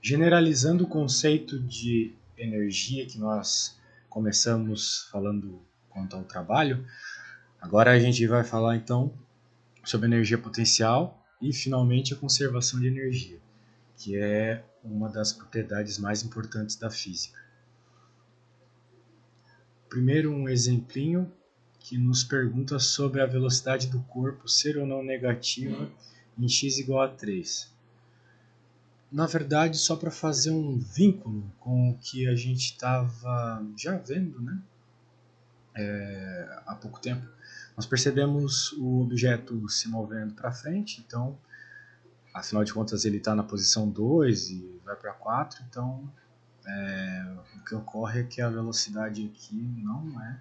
Generalizando o conceito de energia que nós começamos falando quanto ao trabalho, agora a gente vai falar então sobre energia potencial e finalmente a conservação de energia, que é uma das propriedades mais importantes da física. Primeiro, um exemplinho que nos pergunta sobre a velocidade do corpo ser ou não negativa em x igual a 3. Na verdade, só para fazer um vínculo com o que a gente estava já vendo, né? Há pouco tempo, nós percebemos o objeto se movendo para frente, então, afinal de contas, ele está na posição 2 e vai para 4, então o que ocorre é que a velocidade aqui não é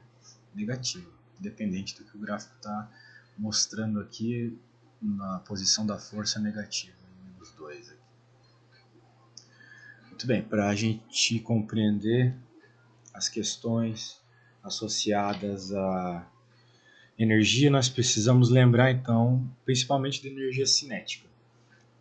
negativa, independente do que o gráfico está mostrando aqui na posição da força negativa, menos 2 aqui. Muito bem, para a gente compreender as questões associadas à energia, nós precisamos lembrar então principalmente da energia cinética,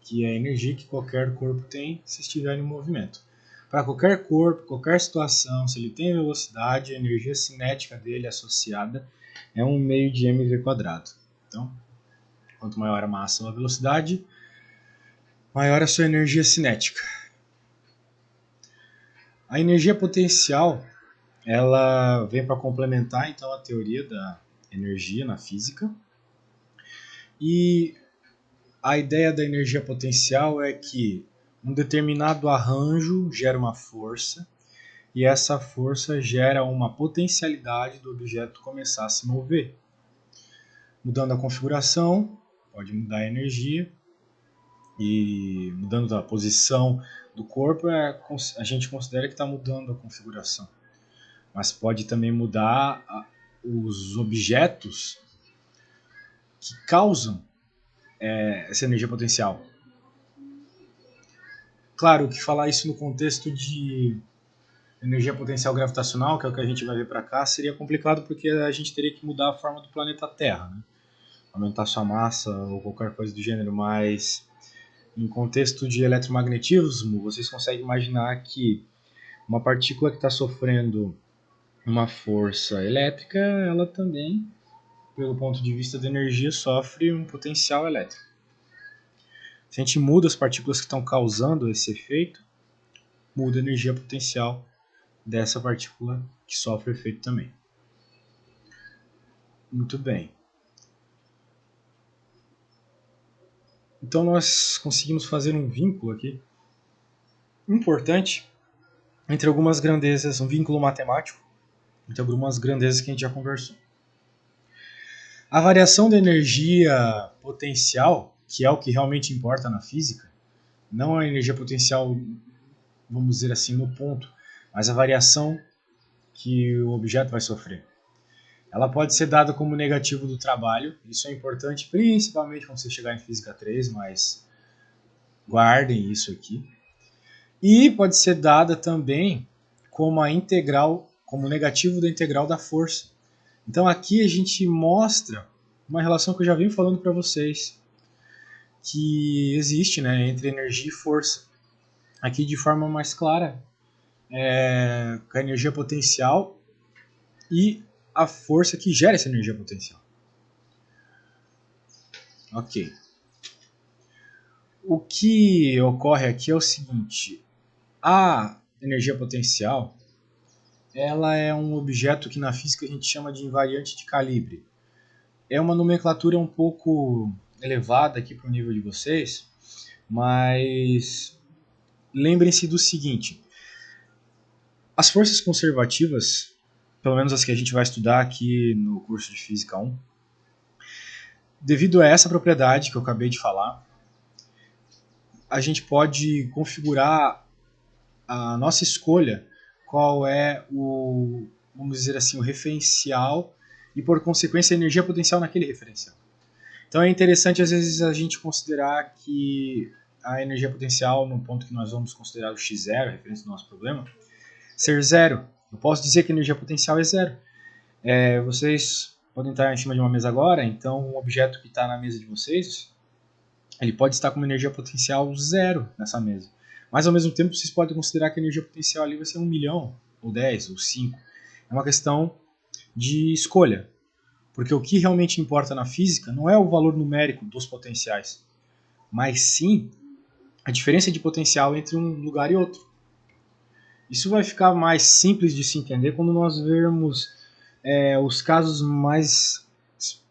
que é a energia que qualquer corpo tem se estiver em movimento. Para qualquer corpo, qualquer situação, se ele tem velocidade, a energia cinética dele associada é 1 meio de mv². Então, quanto maior a massa ou a velocidade, maior a sua energia cinética. A energia potencial, ela vem para complementar então a teoria da energia na física. E a ideia da energia potencial é que um determinado arranjo gera uma força e essa força gera uma potencialidade do objeto começar a se mover. Mudando a configuração, pode mudar a energia, e mudando a posição do corpo, a gente considera que está mudando a configuração. Mas pode também mudar os objetos que causam essa energia potencial. Claro que falar isso no contexto de energia potencial gravitacional, que é o que a gente vai ver para cá, seria complicado porque a gente teria que mudar a forma do planeta Terra, né? Aumentar sua massa ou qualquer coisa do gênero, mas em contexto de eletromagnetismo, vocês conseguem imaginar que uma partícula que está sofrendo uma força elétrica, ela também, pelo ponto de vista da energia, sofre um potencial elétrico. Se a gente muda as partículas que estão causando esse efeito, muda a energia potencial dessa partícula que sofre o efeito também. Muito bem. Então nós conseguimos fazer um vínculo aqui importante entre algumas grandezas, um vínculo matemático entre algumas grandezas que a gente já conversou. A variação da energia potencial, que é o que realmente importa na física, não a energia potencial, vamos dizer assim, no ponto, mas a variação que o objeto vai sofrer. Ela pode ser dada como negativo do trabalho, isso é importante principalmente quando você chegar em Física 3, mas guardem isso aqui. E pode ser dada também como a integral, como negativo da integral da força. Então aqui a gente mostra uma relação que eu já venho falando para vocês, que existe, né, entre energia e força. Aqui de forma mais clara, com a energia potencial e a força que gera essa energia potencial. Ok. O que ocorre aqui é o seguinte: a energia potencial, ela é um objeto que na física a gente chama de invariante de calibre. É uma nomenclatura um pouco elevada aqui para o nível de vocês, mas lembrem-se do seguinte: as forças conservativas, pelo menos as que a gente vai estudar aqui no curso de Física 1, devido a essa propriedade que eu acabei de falar, a gente pode configurar a nossa escolha qual é o, vamos dizer assim, o referencial e, por consequência, a energia potencial naquele referencial. Então é interessante, às vezes, a gente considerar que a energia potencial, no ponto que nós vamos considerar o x0, a referência do nosso problema, ser zero. Eu posso dizer que a energia potencial é zero. Vocês podem estar em cima de uma mesa agora, então um objeto que está na mesa de vocês, ele pode estar com uma energia potencial zero nessa mesa. Mas ao mesmo tempo vocês podem considerar que a energia potencial ali vai ser 1 milhão, ou 10, ou 5. É uma questão de escolha. Porque o que realmente importa na física não é o valor numérico dos potenciais, mas sim a diferença de potencial entre um lugar e outro. Isso vai ficar mais simples de se entender quando nós vermos os casos mais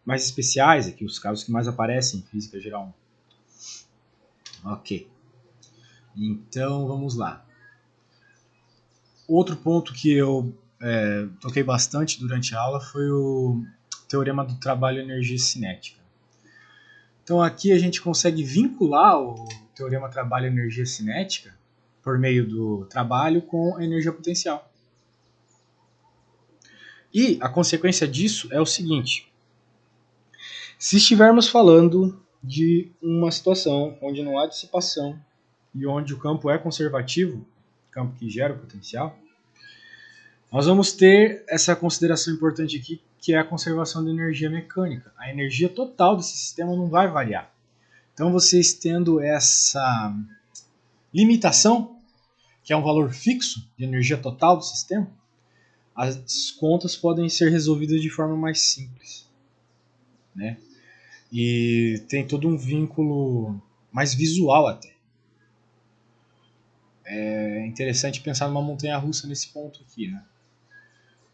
especiais, aqui, os casos que mais aparecem em física geral. Ok. Então vamos lá. Outro ponto que eu toquei bastante durante a aula foi o teorema do trabalho e energia cinética. Então aqui a gente consegue vincular o teorema trabalho e energia cinética por meio do trabalho com a energia potencial. E a consequência disso é o seguinte: se estivermos falando de uma situação onde não há dissipação e onde o campo é conservativo, campo que gera o potencial, nós vamos ter essa consideração importante aqui, que é a conservação da energia mecânica. A energia total desse sistema não vai variar. Então, vocês tendo essa limitação, que é um valor fixo de energia total do sistema, as contas podem ser resolvidas de forma mais simples, né? E tem todo um vínculo mais visual até. É interessante pensar numa montanha-russa nesse ponto aqui, né?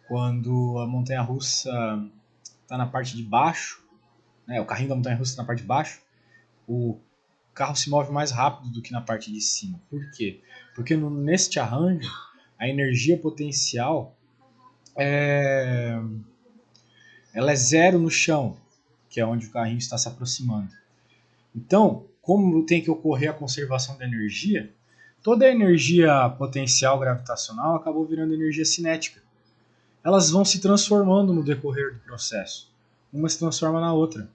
Quando a montanha-russa está na parte de baixo, né, o carrinho da montanha-russa está na parte de baixo, o carro se move mais rápido do que na parte de cima. Por quê? Porque neste arranjo, a energia potencial ela é zero no chão, que é onde o carrinho está se aproximando. Então, como tem que ocorrer a conservação da energia, toda a energia potencial gravitacional acabou virando energia cinética. Elas vão se transformando no decorrer do processo. Uma se transforma na outra.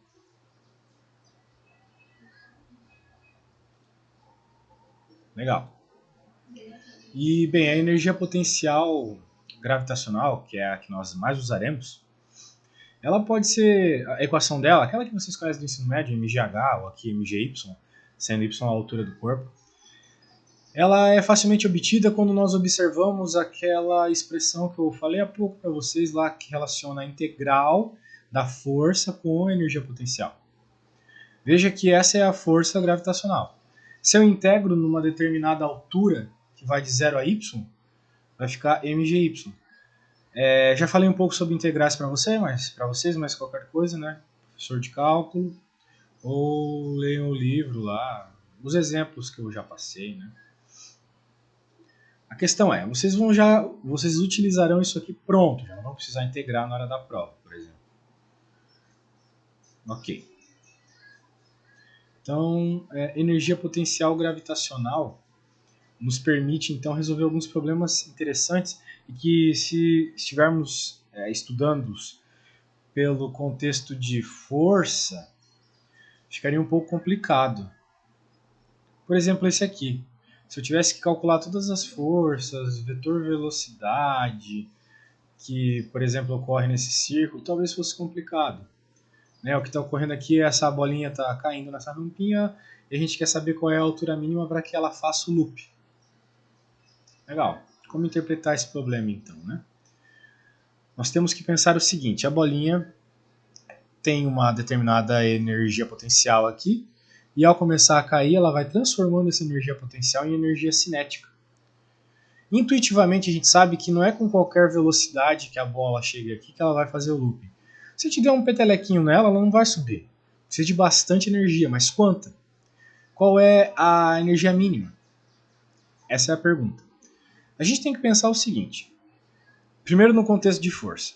Legal. E, bem, a energia potencial gravitacional, que é a que nós mais usaremos, ela pode ser, a equação dela, aquela que vocês conhecem do ensino médio, MGH, ou aqui MGY, sendo y a altura do corpo, ela é facilmente obtida quando nós observamos aquela expressão que eu falei há pouco para vocês lá, que relaciona a integral da força com a energia potencial. Veja que essa é a força gravitacional. Se eu integro numa determinada altura, que vai de 0 a y, vai ficar mgy. Já falei um pouco sobre integrais para vocês, mas qualquer coisa, né? Professor de cálculo, ou leiam o livro lá, os exemplos que eu já passei, né? A questão é, vocês utilizarão isso aqui pronto, já não vão precisar integrar na hora da prova, por exemplo. Ok. Então, energia potencial gravitacional nos permite, então, resolver alguns problemas interessantes e que, se estivermos estudando-os pelo contexto de força, ficaria um pouco complicado. Por exemplo, esse aqui. Se eu tivesse que calcular todas as forças, vetor velocidade, que, por exemplo, ocorre nesse círculo, talvez fosse complicado. Né? O que está ocorrendo aqui é essa bolinha está caindo nessa rampinha e a gente quer saber qual é a altura mínima para que ela faça o loop. Legal. Como interpretar esse problema, então, né? Nós temos que pensar o seguinte: a bolinha tem uma determinada energia potencial aqui, e ao começar a cair, ela vai transformando essa energia potencial em energia cinética. Intuitivamente, a gente sabe que não é com qualquer velocidade que a bola chega aqui que ela vai fazer o loop. Se eu te der um petelequinho nela, ela não vai subir. Precisa de bastante energia, mas quanta? Qual é a energia mínima? Essa é a pergunta. A gente tem que pensar o seguinte. Primeiro, no contexto de força.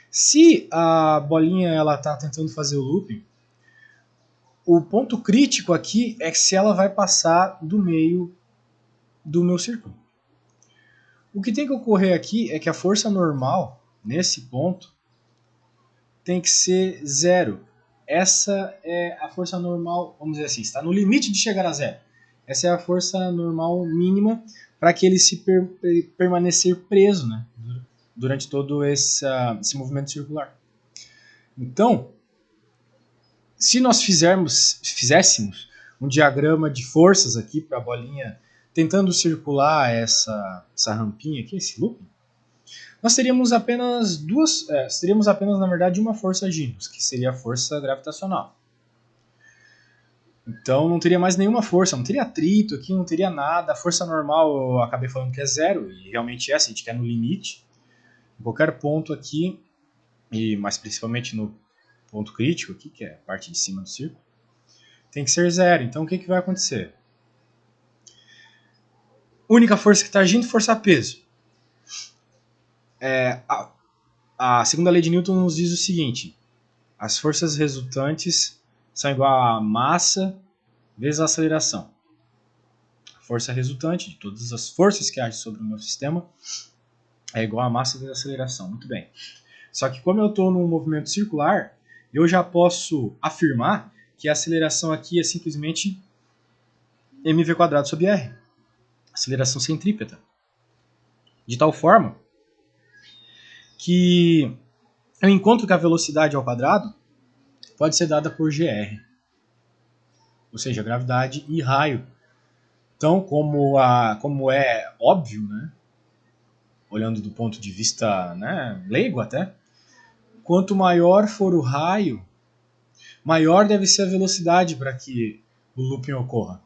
Se a bolinha está tentando fazer o looping, o ponto crítico aqui é se ela vai passar do meio do meu círculo. O que tem que ocorrer aqui é que a força normal, nesse ponto, tem que ser zero. Essa é a força normal, vamos dizer assim, está no limite de chegar a zero. Essa é a força normal mínima para que ele se permanecer preso, né, durante todo esse movimento circular. Então, se nós fizéssemos um diagrama de forças aqui para a bolinha tentando circular essa rampinha aqui, esse looping, nós teríamos apenas na verdade uma força agindo, que seria a força gravitacional. Então não teria mais nenhuma força, não teria atrito aqui, não teria nada. A força normal eu acabei falando que é zero, e realmente é, se a gente quer no limite. Em qualquer ponto aqui, e mais principalmente no ponto crítico aqui, que é a parte de cima do círculo, tem que ser zero. Então o que vai acontecer? Única força que está agindo, força-peso. A segunda lei de Newton nos diz o seguinte: as forças resultantes são igual a massa vezes a aceleração. A força resultante de todas as forças que agem sobre o meu sistema é igual a massa vezes a aceleração. Muito bem. Só que como eu estou num movimento circular, eu já posso afirmar que a aceleração aqui é simplesmente mv² sobre r. Aceleração centrípeta. De tal forma que eu encontro que a velocidade ao quadrado pode ser dada por gr. Ou seja, gravidade e raio. Então, como é óbvio, né, olhando do ponto de vista, né, leigo até, quanto maior for o raio, maior deve ser a velocidade para que o looping ocorra.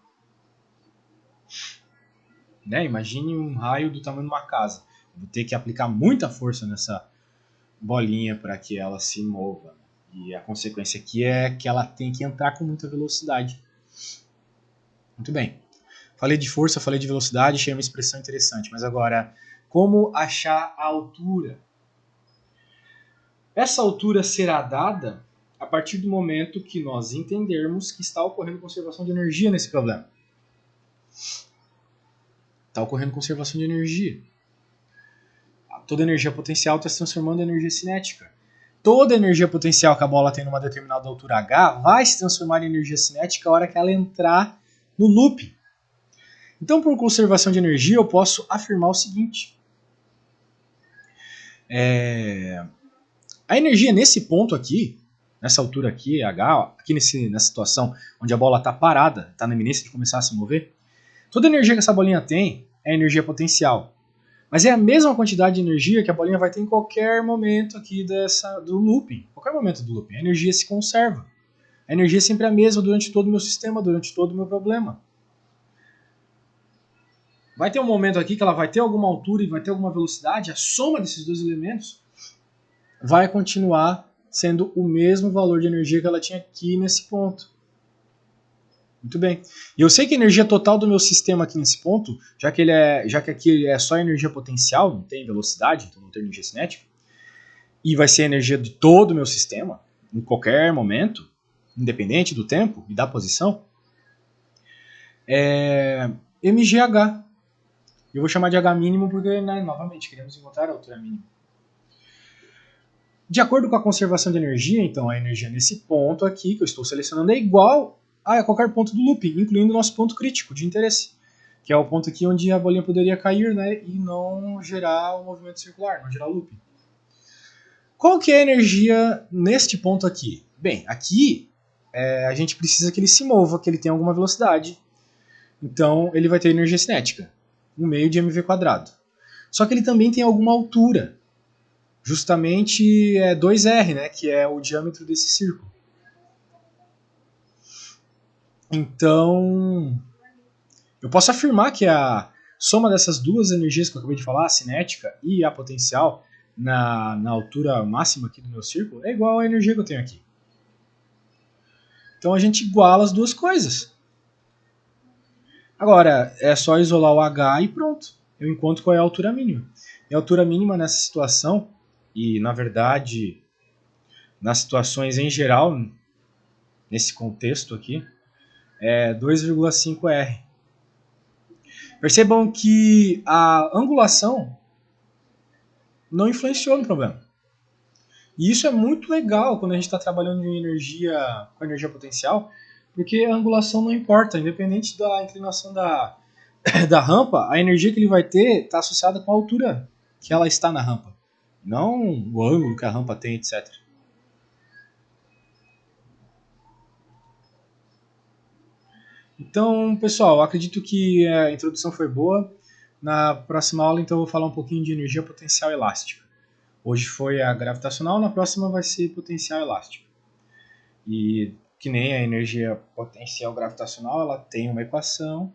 Né? Imagine um raio do tamanho de uma casa. Vou ter que aplicar muita força nessa bolinha para que ela se mova. E a consequência aqui é que ela tem que entrar com muita velocidade. Muito bem. Falei de força, falei de velocidade, achei uma expressão interessante. Mas agora, como achar a altura? Essa altura será dada a partir do momento que nós entendermos que está ocorrendo conservação de energia nesse problema. Está ocorrendo conservação de energia. Toda energia potencial está se transformando em energia cinética. Toda energia potencial que a bola tem numa determinada altura h vai se transformar em energia cinética a hora que ela entrar no loop. Então, por conservação de energia, eu posso afirmar o seguinte. A energia nesse ponto aqui, nessa altura aqui, h, aqui nessa situação onde a bola está parada, está na iminência de começar a se mover, toda energia que essa bolinha tem é energia potencial. Mas é a mesma quantidade de energia que a bolinha vai ter em qualquer momento aqui do looping. Qualquer momento do looping. A energia se conserva. A energia é sempre a mesma durante todo o meu sistema, durante todo o meu problema. Vai ter um momento aqui que ela vai ter alguma altura e vai ter alguma velocidade. A soma desses dois elementos vai continuar sendo o mesmo valor de energia que ela tinha aqui nesse ponto. Muito bem. E eu sei que a energia total do meu sistema aqui nesse ponto, já que aqui é só energia potencial, não tem velocidade, então não tem energia cinética, e vai ser a energia de todo o meu sistema, em qualquer momento, independente do tempo e da posição, é mgh. Eu vou chamar de h mínimo porque, né, novamente, queremos encontrar a altura mínima. De acordo com a conservação de energia, então, a energia nesse ponto aqui, que eu estou selecionando, é igual a qualquer ponto do looping, incluindo o nosso ponto crítico de interesse, que é o ponto aqui onde a bolinha poderia cair, né, e não gerar o movimento circular, não gerar o looping. Qual que é a energia neste ponto aqui? Bem, aqui a gente precisa que ele se mova, que ele tenha alguma velocidade. Então ele vai ter energia cinética, 1/2 de mv². Só que ele também tem alguma altura, justamente 2r, né, que é o diâmetro desse círculo. Então, eu posso afirmar que a soma dessas duas energias que eu acabei de falar, a cinética e a potencial, na altura máxima aqui do meu círculo, é igual à energia que eu tenho aqui. Então a gente iguala as duas coisas. Agora, é só isolar o H e pronto. Eu encontro qual é a altura mínima. E a altura mínima nessa situação, e na verdade, nas situações em geral, nesse contexto aqui, é 2,5R. Percebam que a angulação não influenciou no problema. E isso é muito legal quando a gente está trabalhando com energia potencial, porque a angulação não importa, independente da inclinação da rampa, a energia que ele vai ter está associada com a altura que ela está na rampa, não o ângulo que a rampa tem, etc. Então, pessoal, acredito que a introdução foi boa. Na próxima aula, então, eu vou falar um pouquinho de energia potencial elástica. Hoje foi a gravitacional, na próxima vai ser potencial elástica. E que nem a energia potencial gravitacional, ela tem uma equação,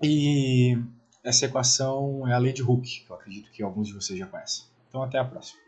e essa equação é a lei de Hooke, que eu acredito que alguns de vocês já conhecem. Então, até a próxima.